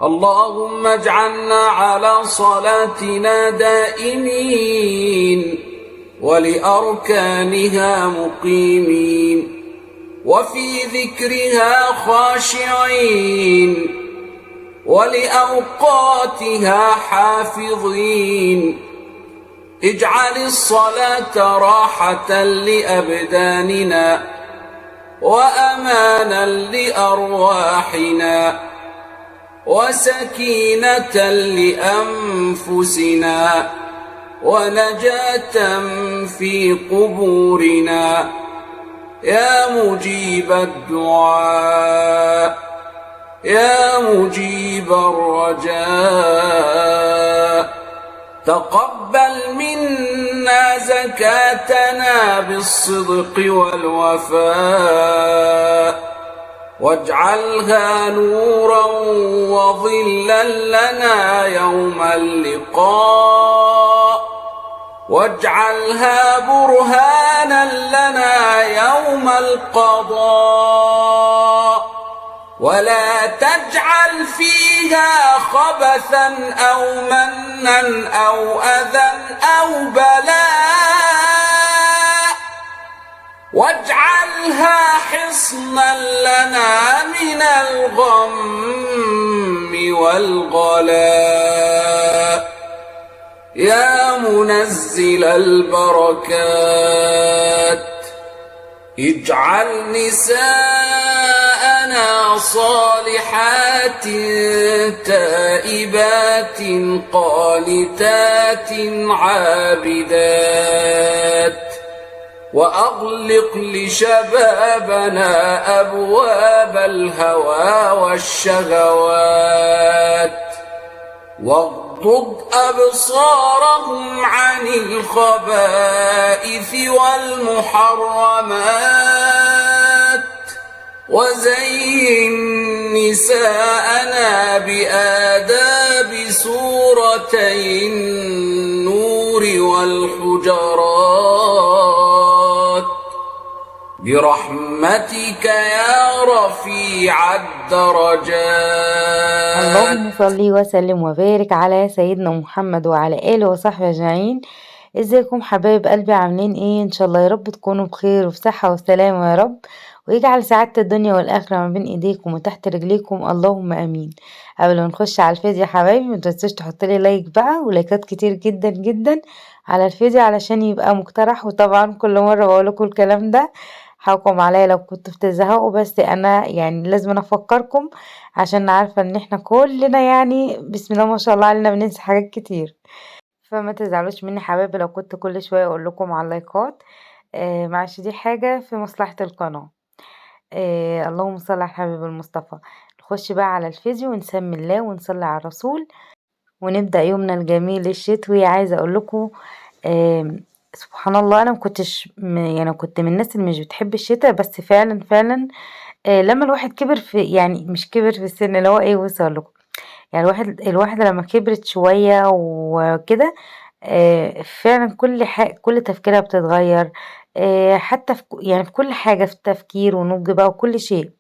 اللهم اجعلنا على صلاتنا دائمين ولأركانها مقيمين وفي ذكرها خاشعين ولأوقاتها حافظين. اجعل الصلاة راحة لأبداننا وأمانا لأرواحنا وسكينة لأنفسنا ونجاة في قبورنا يا مجيب الدعاء يا مجيب الرجاء. تقبل منا زكاتنا بالصدق والوفاء واجعلها نورا وظلا لنا يوم اللقاء واجعلها برهانا لنا يوم القضاء ولا تجعل فيها خبثا أو منا أو أذى أو بلاء واجعلها حصنا لنا من الغم والغلاء يا منزل البركات. اجعل نساءنا صالحات تائبات قانتات عابدات وأغلق لشبابنا أبواب الهوى والشهوات واغضض أبصارهم عن الخبائث والمحرمات وزين نساءنا بآداب سورتي النور والحجرات برحمتك يا رفيع الدرجات. اللهم صل وسلم وبارك على سيدنا محمد وعلى آله وصحبه أجمعين. ازيكم حبايب قلبي، عاملين ايه؟ ان شاء الله يا رب تكونوا بخير وفي صحة وسلامة يا رب، ويجعل سعادة الدنيا والآخرة ما بين ايديكم وتحت رجليكم، اللهم امين. قبل ما نخش على الفيديو يا حبايبي ما تنسوش تحطوا لي لايك بقى، ولايكات كتير جدا جدا على الفيديو علشان يبقى مقترح. وطبعا كل مرة بقول لكم الكلام ده، حقكم عليا لو كنتوا بتزهقوا، بس انا يعني لازم افكركم عشان عارفة ان احنا كلنا يعني بسم الله ما شاء الله علينا بننسى حاجات كتير. فما تزعلوش مني حبايبي لو كنت كل شوية اقول لكم على اللايكات، معلش دي حاجة في مصلحة القناة. اللهم صل على الحبيب المصطفى. نخش بقى على الفيديو ونسمي الله ونصلي على الرسول ونبدأ يومنا الجميل الشتوي. عايزة اقول لكم سبحان الله، انا مكنتش يعني كنت من الناس اللي مش بتحب الشتاء، بس فعلا فعلا لما الواحد كبر في، يعني مش كبر في السن اللي هو ايه، وصل لكم يعني الواحدة لما كبرت شوية وكده فعلا كل تفكيرها بتتغير، حتى يعني في كل حاجة، في التفكير ونضج بقى وكل شيء.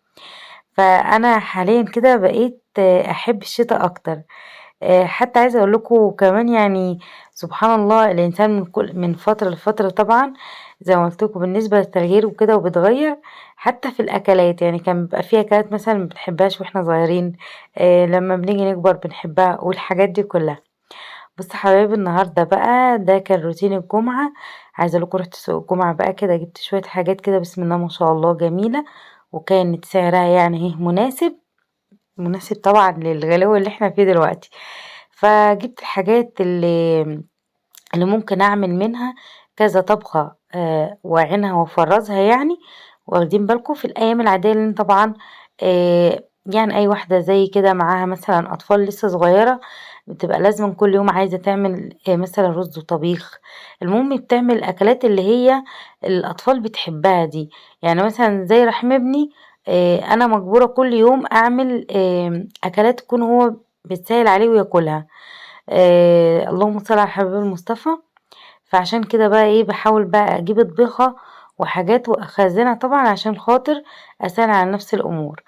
فأنا حاليا كده بقيت أحب الشتاء أكتر. حتى عايزة أقول لكم كمان، يعني سبحان الله الإنسان من فترة لفترة طبعا زي ما قلت لكم بالنسبة للتغيير وكده، وبتغير حتى في الأكلات. يعني كان بيبقى في أكلات مثلا ما بنحبهاش واحنا صغيرين، لما بنيجي نكبر بنحبها والحاجات دي كلها. بص حبايبي، النهارده بقى ده كان روتين الجمعة. عايزة اقول لكم رحت سوق الجمعة بقى كده، جبت شوية حاجات كده بسم الله ما شاء الله جميلة، وكانت سعرها يعني ايه مناسب طبعا للغلو اللي احنا فيه دلوقتي. فجبت الحاجات اللي ممكن اعمل منها كذا طبخة واعينها وافرزها يعني. واخدين بالكم في الايام العاديه، لان طبعا يعني اي واحده زي كده معاها مثلا اطفال لسه صغيره بتبقى لازم كل يوم عايزه تعمل مثلا رز وطبيخ. المهم بتعمل الاكلات اللي هي الاطفال بتحبها دي. يعني مثلا زي رحيم ابني، انا مجبوره كل يوم اعمل اكلات تكون هو بتسهل عليه وياكلها. اللهم صل على حبيب المصطفى. فعشان كده بقى ايه بحاول بقى اجيب اطبخة وحاجات واخزنها طبعا عشان خاطر اسهل على نفس الامور.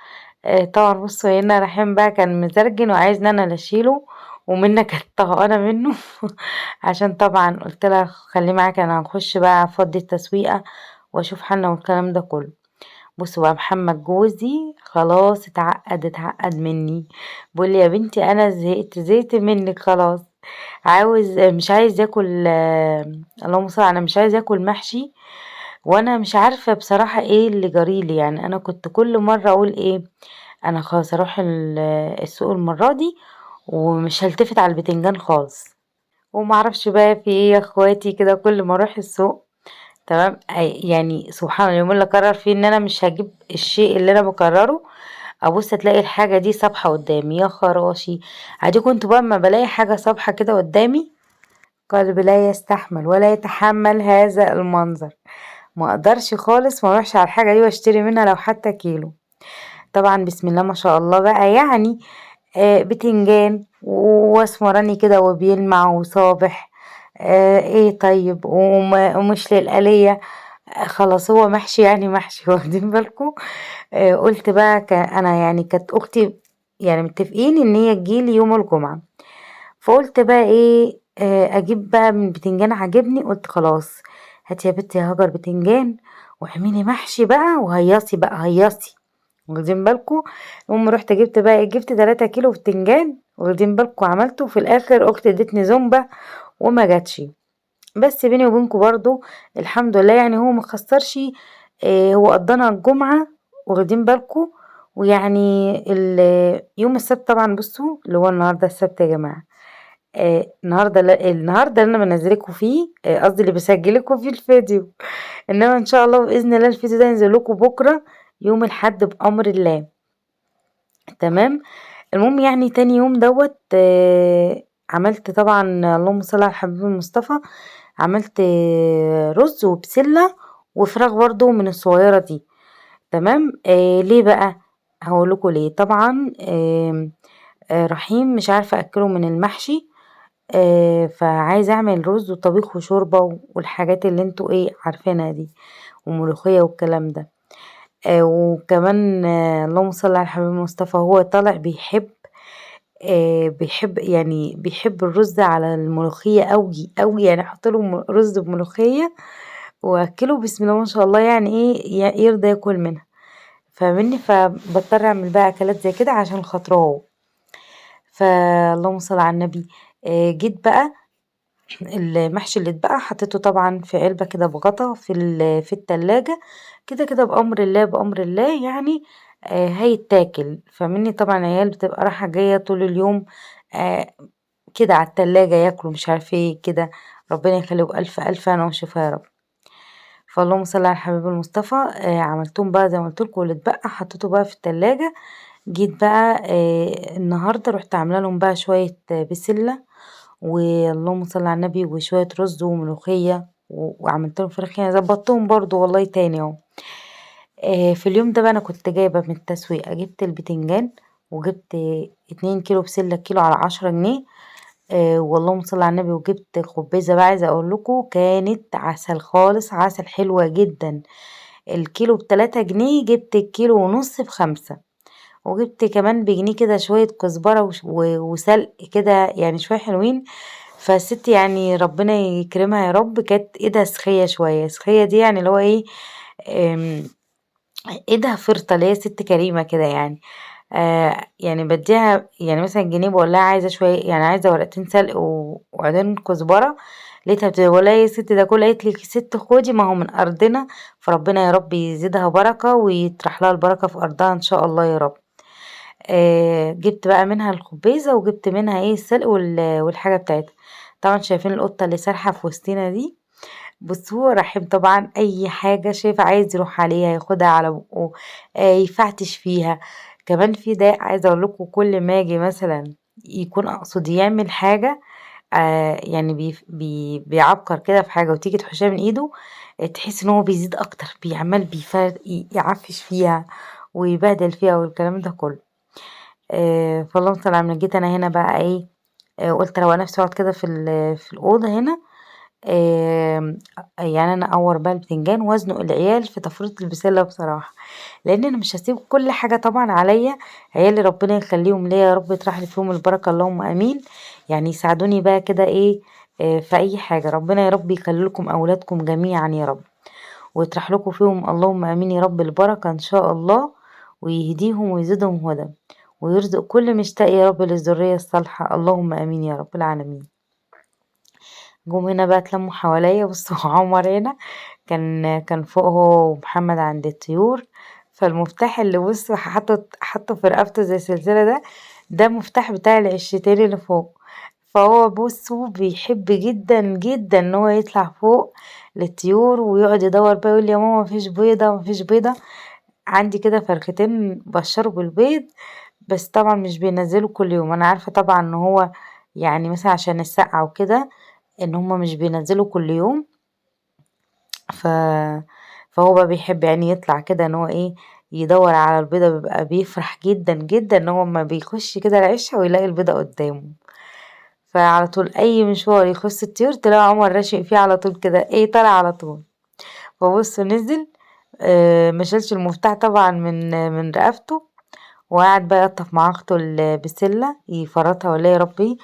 طبعا بصوا هنا رحيم بقى كان مزرجن وعايز ان انا اللي اشيله، ومنى كانت طهقانة منه عشان طبعا قلت لها خليه معاك، انا هنخش بقى افضي التسويقة واشوف حالنا والكلام ده كله. بصوا بقى محمد جوزي خلاص اتعقد مني. بيقول لي يا بنتي انا زهقت منك خلاص. مش عايز ياكل، اللهم صل انا مش عايز ياكل محشي. وانا مش عارفه بصراحه ايه اللي جريلي. يعني انا كنت كل مره اقول ايه، انا خلاص اروح السوق المره دي ومش هلتفت على البتنجان خالص. ومعرفش بقى في ايه يا اخواتي كده، كل ما اروح السوق تمام يعني سبحان الله اليوم اللي قرر فيه ان انا مش هجيب الشيء اللي انا بكرره، ابص تلاقي الحاجه دي صابحه قدامي يا خراشي. عادي كنت بقى اما بلاقي حاجه صابحه كده قدامي، قلبي لا يستحمل ولا يتحمل هذا المنظر. ما اقدرش خالص ما اروحش على الحاجه دي واشتري منها لو حتى كيلو. طبعا بسم الله ما شاء الله بقى يعني بتنجان واسمراني كده وبيلمع وصابح. ايه طيب ومش للقلية. خلاص هو محشي يعني محشي واخدين بالكم. قلت بقى انا يعني كانت اختي يعني متفقين ان هي تجيلي يوم الجمعة. فقلت بقى ايه اجيب بقى من بتنجان عجبني، قلت خلاص هاتي يا بنتي يا هاجر بتنجان واعملي محشي بقى وهيصي بقى هيصي. واخدين بالكم. المهم رحت جبت بقى جبت 3 كيلو بتنجان، واخدين بالكم عملته في الاخر اختي ادتني زومبا وما جاتش. بس بيني وبينكم برضو الحمد لله يعني هو مخسرش. هو قضانا الجمعة، واخدين بالكم. ويعني يوم السبت طبعا بصوا اللي هو النهارده السبت يا جماعة. النهارده اللي انا بنزلكوا فيه، قصدي اللي بسجلكوا فيه الفيديو. انما ان شاء الله باذن الله الفيديو ده ينزل لكم بكره يوم الاحد بامر الله. تمام. المهم يعني تاني يوم دوت عملت طبعا اللهم صل على الحبيب المصطفى. عملت رز وبسله وفراخ برضو من الصغيره دي. تمام. ليه بقى؟ هقول لكم ليه. طبعا رحيم مش عارفه اكله من المحشي، فعايزة اعمل رز وطبيخ وشوربة والحاجات اللي انتوا ايه عارفينها دي، وملوخية والكلام ده. وكمان اللهم صل على الحبيب المصطفى هو طالع بيحب يعني بيحب الرز على الملوخية قوي قوي. يعني احط له رز بملوخية واكله بسم الله ما شاء الله يعني ايه يرضى ياكل منها. فمني فبضطر اعمل بقى اكلات زي كده عشان خاطره هو. فاللهم صل على النبي. جيت بقى المحشي اللي اتبقى حطيته طبعا في علبة كده بغطا في التلاجة. كده كده بأمر الله بأمر الله يعني هيتاكل. فمني طبعا العيال بتبقى رايحة جاية طول اليوم آه كده على التلاجة ياكلوا مش عارفة ايه كده. ربنا يخليه بألف ألف أنا وشفا يا رب. فاللهم صل على الحبيب المصطفى. عملتهم بقى زي ما قلتلكوا واللي اتبقى حطيته بقى في التلاجة. جيت بقى النهاردة رحت عاملة لهم بقى شوية بسلة واللهم صل على النبي وشوية رز وملوخية وعملت لهم فراخ يعني ظبطتهم برضو والله تاني اهو. في اليوم ده بقى انا كنت جايبة من التسويقة جبت البتنجان وجبت 2 كيلو بسلة كيلو على 10 جنيه. واللهم صل على النبي. وجبت خبيزة بقى عايزة اقول لكم كانت عسل خالص عسل حلوة جدا. الكيلو ب3 جنيه جبت الكيلو ونص ب5. وجبت كمان بجنيه كده شوية كزبرة وسلق كده يعني شوية حلوين. فالست يعني ربنا يكرمها يا رب كانت ايدها سخية شوية. سخية دي يعني اللي هو ايه آم، ايدها فرطة اللي هي ست كريمة كده يعني. يعني بديها يعني مثلا جنيه بقول لها عايزة شوية يعني عايزة ورقتين سلق وعيدين كزبرة. لقيتها بتقول يا ست ده كله. قالت لي ست خدي ما هو من أرضنا. فربنا يا رب يزيدها بركة ويطرح لها البركة في أرضها إن شاء الله يا رب. جبت بقى منها الخبيزة وجبت منها ايه السلق والحاجة بتاعتها. طبعا شايفين القطة اللي سارحة في وسطنا دي. بص هو رحيم طبعا، اي حاجة شايف عايز يروح عليها ياخدها على بقه، يفتش فيها. كمان في ده عايزة اقول لكم، كل ما اجي مثلا يكون اقصد يعمل حاجة، يعني بيعبكر كده في حاجة وتيجي تحشها من ايده، تحس ان هو بيزيد اكتر، بيعمل يعفش فيها ويبهدل فيها والكلام ده كله. فاللهم صل على النبي. جيت انا هنا بقى ايه، قلت لو نفسي اقعد كده في الأوضة هنا، آمم، يعني أنا أقوّر بقى البتنجان وأزنُق العيال في تفريط البسلة بصراحة، لإن أنا مش هاسيب كل حاجة طبعًا عليَّ. عيالي ربنا يخلّيهم ليّا يا رب، يطرح لي فيهم البركة اللهم آمين، يعني يساعدوني بقى كده إيه، في أي حاجة. ربنا يا رب يخلّي لكم أولادكم جميعًا يا رب، ويطرح لكم فيهم اللهم آمين يا رب البركة إن شاء الله، ويهديهم ويزيدهم هدى، ويرزق كل مشتاق يا رب للذرية الصالحة اللهم آمين يا رب العالمين. جم هنا بقى اتلموا حواليا. بصوا عمر هنا كان فوق هو ومحمد عند الطيور، فالمفتاح اللي بصوا حطه في رقبته زي السلسلة ده مفتاح بتاع العشتين اللي فوق. فهو بصوا بيحب جدا جدا ان هو يطلع فوق للطيور ويقعد يدور بقى، يقول يا ماما مفيش بيضة مفيش بيضة. عندي كده فرختين بشروا بالبيض، بس طبعا مش بينزلوا كل يوم. انا عارفة طبعا ان هو يعني مثلا عشان السقعة وكده، ان هما مش بينزلوا كل يوم. ف فهو بقى بيحب يعني يطلع كده ان هو ايه، يدور على البيضة، بيبقى بيفرح جدا جدا ان هو ما بيخش كده العشة ويلاقي البيضة قدامه. فعلى طول اي مشوار يخص الطيور تلاقي عمر راشق فيه على طول كده، ايه طالع على طول. فبص نزل، مشالش المفتاح طبعا من رقبته، وقعد بقى يقطف مع اخته البسلة يفرطها ولا يربيه.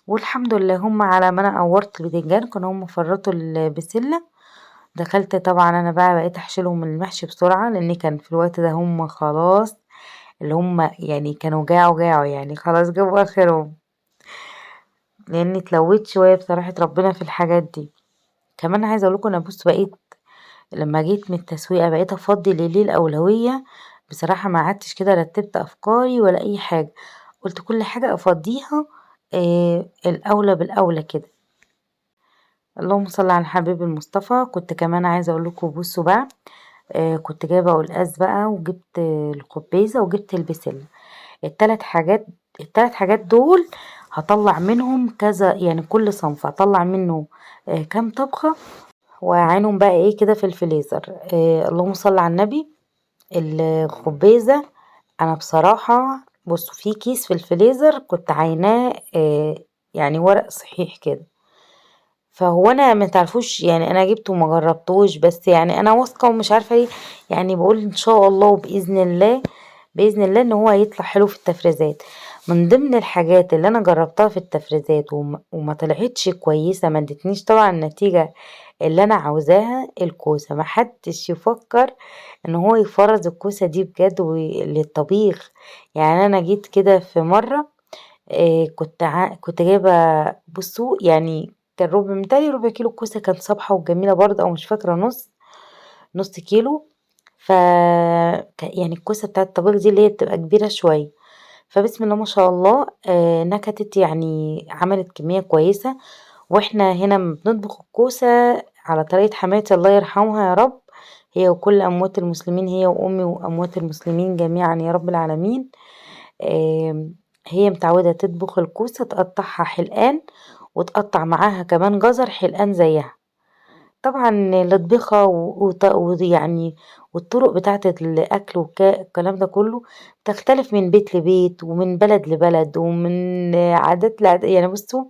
والحمد لله هم على ما انا قورت البتنجان كانوا هم فرطوا البسلة. دخلت طبعا انا بقى بقيت احشيلهم المحشي بسرعة، لان كان في الوقت ده هم خلاص، اللي هم يعني كانوا جاعوا يعني خلاص جابوا اخرهم، لاني اتلويت شوية بصراحة ربنا في الحاجات دي. كمان عايزة اقولكم انا بص بقيت لما جيت من التسويقة بقيت افضي ليه الاولوية. بصراحة ما قعدتش كده رتبت افكاري ولا اي حاجة، قلت كل حاجة افضيها الاولى بالاولى كده. اللهم صل على الحبيب المصطفى. كنت كمان عايزة اقول لكم بصوا بقى، كنت جايبة قلقاس بقى، وجبت الخبيزة وجبت البسلة. التلات حاجات دول هطلع منهم كذا، يعني كل صنف هطلع منه كام طبخة، وأعينهم بقى ايه كده في الفريزر. اللهم صل على النبي. الخبيزة انا بصراحة بصوا في كيس في الفريزر كنت عايناه، يعني ورق صحيح كده. فهو انا ما تعرفوش يعني انا جبته وما جربتوش، بس يعني انا واثقه ومش عارفه ايه، يعني بقول ان شاء الله وباذن الله، باذن الله ان هو هيطلع حلو في التفريزات. من ضمن الحاجات اللي انا جربتها في التفريزات وما طلعتش كويسه، ما ادتنيش طبعا النتيجه اللي انا عاوزاها، الكوسه. ما حدش يفكر ان هو يفرز الكوسه دي بجد للطبيخ. يعني انا جيت كده في مره، كنت جايبة، بصوا يعني كان متهيألي ربع كيلو كوسة، كانت صابحة وجميلة برضه، أو مش فاكرة نص كيلو. ف يعني الكوسة بتاعة الطبيخ دي اللي هي بتبقى كبيرة شوية، فبسم الله ما شاء الله نكتت، يعني عملت كمية كويسة. واحنا هنا بنطبخ الكوسة على طريقة حماتي الله يرحمها يا رب، هي وكل أموات المسلمين، هي وأمي وأموات المسلمين جميعا يا رب العالمين. هي متعودة تطبخ الكوسة تقطعها حلقان، وتقطع معاها كمان جزر حلقان زيها. طبعا الأطبخة ويعني والطرق بتاعة الأكل والكلام ده كله بتختلف من بيت لبيت ومن بلد لبلد ومن عادات لعادات. يعني بصوا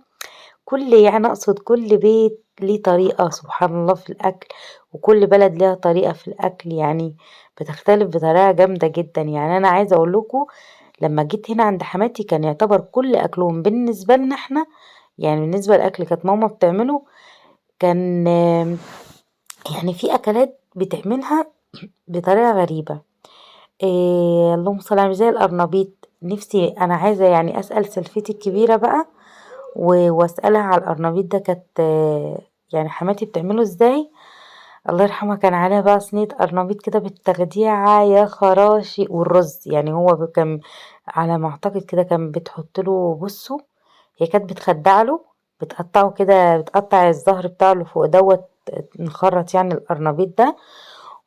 يعني أقصد كل بيت ليه طريقة سبحان الله في الأكل، وكل بلد ليها طريقة في الأكل، يعني بتختلف بطريقة جامدة جدا. يعني أنا عايزة أقول لكم لما جيت هنا عند حماتي كان يعتبر كل أكلهم بالنسبة لنا احنا، يعني بالنسبة للأكل كانت ماما بتعمله، كان يعني في أكلات بتعملها بطريقة غريبة. اللهم صل على زي القرنبيط. نفسي أنا عايزة يعني أسأل سلفتي الكبيرة بقى واسألها على القرنبيط ده، كانت يعني حماتي بتعمله ازاي. الله يرحمها كان عليها بقى صينية قرنبيط كده بالتخديعة يا خراشي، والرز يعني هو كان على ما اعتقد كده كان بتحط له، بصوا هي كانت بتخدع له، بتقطعه كده، بتقطع الظهر بتاعه اللي فوق دوت نخرط يعني القرنبيط ده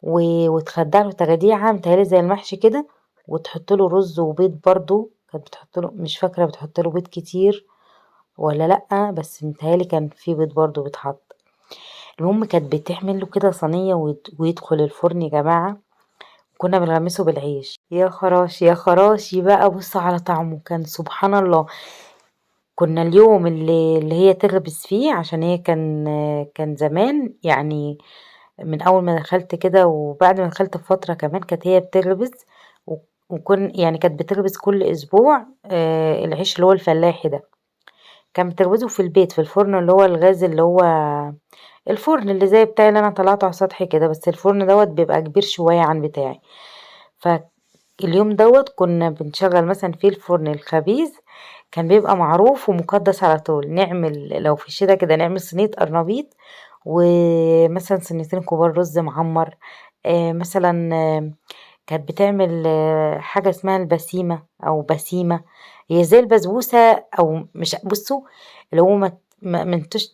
وتخدع له تخديعه متهيألي زي المحشي كده، وتحط له رز وبيض برضو، كانت بتحط له، مش فاكره بتحط له بيض كتير ولا لأ، بس متهيألي كان في بيض برضو بيتحط. المهم كانت بتعمل له كده صينيه ويدخل الفرن يا جماعه، كنا بنغمسه بالعيش. يا خراشي يا خراشي بقى، بص على طعمه كان سبحان الله. كنا اليوم اللي هي تخبز فيه، عشان هي كان زمان يعني، من اول ما دخلت كده وبعد ما دخلت بفترة كمان كانت هي بتخبز، يعني كانت بتخبز كل اسبوع العيش اللي هو الفلاحي ده، كان بتخبزه في البيت في الفرن اللي هو الغاز، اللي هو الفرن اللي زي بتاعي اللي انا طلعته على السطح كده، بس الفرن دوت بيبقى كبير شوية عن بتاعي. فاليوم دوت كنا بنشغل مثلا فيه الفرن الخبيز، كان بيبقى معروف ومقدس على طول، نعمل لو في الشتا كده نعمل صينية قرنبيط، ومثلا صينيتين كبار رز معمر. مثلا كانت بتعمل حاجة اسمها البسيمة أو بسيمة، هي زي البسبوسة أو مش، بصوا اللي هو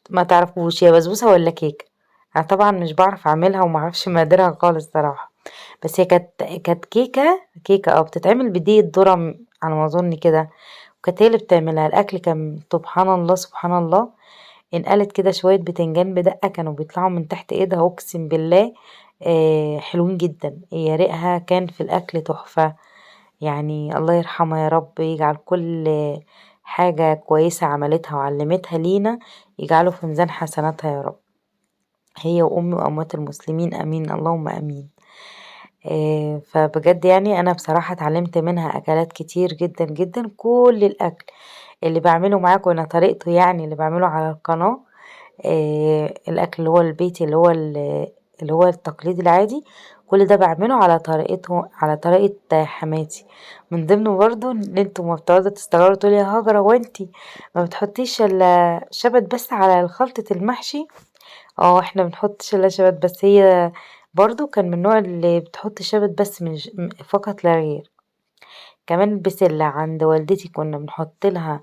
ما تعرفوش هي بسبوسة ولا كيك. أنا طبعا مش بعرف أعملها ومعرفش مقاديرها خالص صراحة، بس هي كانت كيكة أو بتتعمل بدقيق ذرة على ما أظن كده، وكانت هي اللي بتعملها. الأكل كان سبحان الله سبحان الله، انقلت كده شوية بتنجان بدقة كانوا بيطلعوا من تحت ايدها، اقسم بالله حلوين جدا، هي ريقها كان في الاكل تحفة. يعني الله يرحمها يا رب، يجعل كل حاجة كويسة عملتها وعلمتها لينا يجعله في ميزان حسناتها يا رب، هي وامي واموات المسلمين، امين اللهم امين. فبجد يعني انا بصراحة اتعلمت منها اكلات كتير جدا جدا، كل الاكل اللي بعمله معاكم انا طريقته يعني اللي بعمله على القناة، الاكل اللي هو البيتي اللي هو اللي هو التقليدي العادي، كل ده بعمله على طريقته، على طريقة حماتي. من ضمنه برضو ان انتوا ما بتقعدوا تستغربوا تقولي يا هاجر هو انتي ما بتحطيش الا شبت بس على خلطة المحشي؟ اه احنا بنحطش الا شبت بس، هي برضو كان من النوع اللي بتحط شبت بس من فقط لا غير. كمان البسلة عند والدتي كنا بنحط لها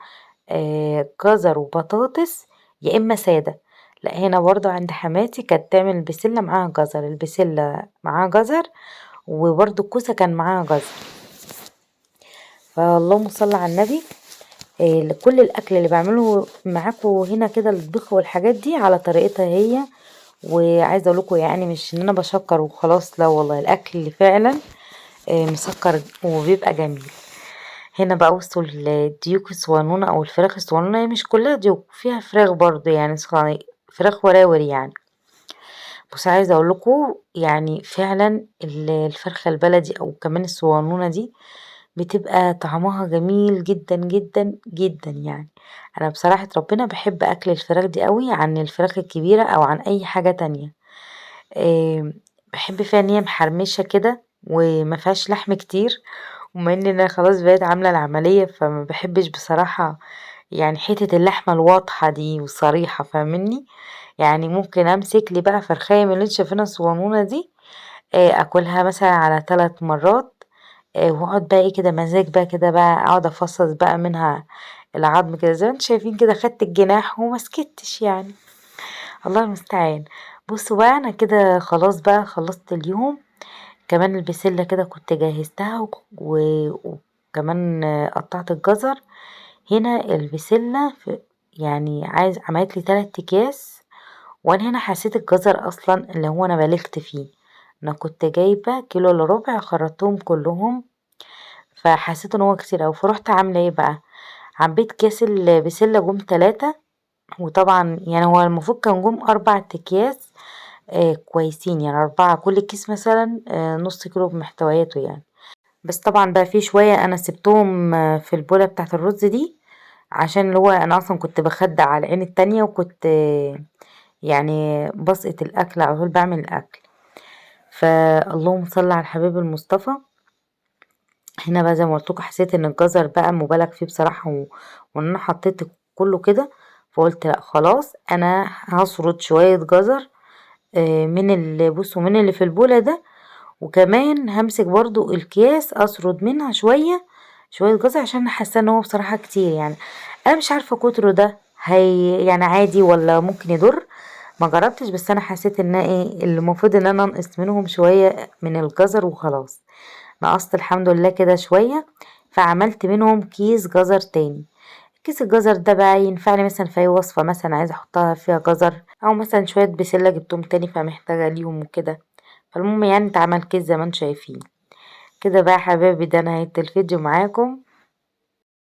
جزر وبطاطس، يا اما سادة. لا هنا برضو عند حماتي كانت تعمل البسلة معاها جزر، البسلة معاها جزر، وبرضو الكوسة كان معاها جزر. فاللهم صل على النبي. كل الاكل اللي بعمله معاكم هنا كده الطبخ والحاجات دي على طريقتها هي. وعايزه اقول لكم يعني مش ان انا بشكر وخلاص، لا والله الاكل اللي فعلا مسكر وبيبقى جميل. هنا بقى وصلوا الديوك الصغنونة او الفراخ الصغنونة، هي مش كلها ديوك، فيها فراخ برضو يعني فراخ وراور يعني. بس عايزة اقول لكم يعني فعلا الفرخة البلدي او كمان الصغنونة دي بتبقى طعمها جميل جدا جدا جدا يعني. انا بصراحة ربنا بحب اكل الفراخ دي قوي عن الفراخ الكبيرة او عن اي حاجة تانية. إيه، بحب فيها ان هي محرمشة كده وما فيهاش لحم كتير، وما ان انا خلاص بقيت عاملة العملية فما بحبش بصراحة يعني حتة اللحمة الواضحة دي والصريحة، فاهمني؟ يعني ممكن امسك لي بقى فرخاية من اللي انت شايفينها الصغنونة دي، اكلها مثلا على 3 مرات، واقعد بقى ايه كده مزاج بقى كده بقى اقعد افصص بقى منها العظم كده زي ما انتوا شايفين كده، خدت الجناح ومسكتش يعني. الله المستعان. بصوا بقى انا كده خلاص بقى خلصت اليوم، كمان البسلة كده كنت جهزتها وكمان قطعت الجزر. هنا البسلة يعني عملت لي 3 اكياس، وانا هنا حسيت الجزر اصلا اللي هو انا بالغت فيه، انا كنت جايبة كيلو الا ربع خرطتهم كلهم، فحسيت ان هو كتير اوي، فروحت عاملة ايه بقى، عبيت كيس البسلة جم 3. وطبعا يعني هو المفروض كان جم 4 اكياس كويسين، يعني 4 كل كيس مثلا نص كيلو بمحتوياته يعني. بس طبعا بقى في شوية انا سبتهم في البولة بتاعة الرز دي، عشان اللي هو انا اصلا كنت بخدع على العين التانية، وكنت يعني بسقط الاكل على طول بعمل الاكل. فاللهم صل على الحبيب المصطفى. هنا بقى زي ما قلت لكم حسيت ان الجزر بقى مبالغ فيه بصراحة، وان انا حطيت كله كده، فقلت لا خلاص انا هسرد شوية جزر من اللي بصوا من اللي في البولة ده، وكمان همسك برضو الكياس اسرد منها شوية شوية جزر، عشان انا حاسة ان هو بصراحة كتير يعني. انا مش عارفة كتره ده هي يعني عادي ولا ممكن يضر، ما جربتش، بس انا حسيت ان ايه اللي المفروض ان انا انقص منهم شوية من الجزر وخلاص. نقصت الحمد لله كده شوية، فعملت منهم كيس جزر تاني. كيس الجزر ده بقى ينفعني مثلا في اي وصفة مثلا عايزة احطها فيها جزر، او مثلا شوية بسلة جبتهم تاني فمحتاجة ليهم وكده. فالمهم يعني اتعمل كيس زي ما انتم شايفين كده بقى يا حبايبي. ده نهاية الفيديو معاكم،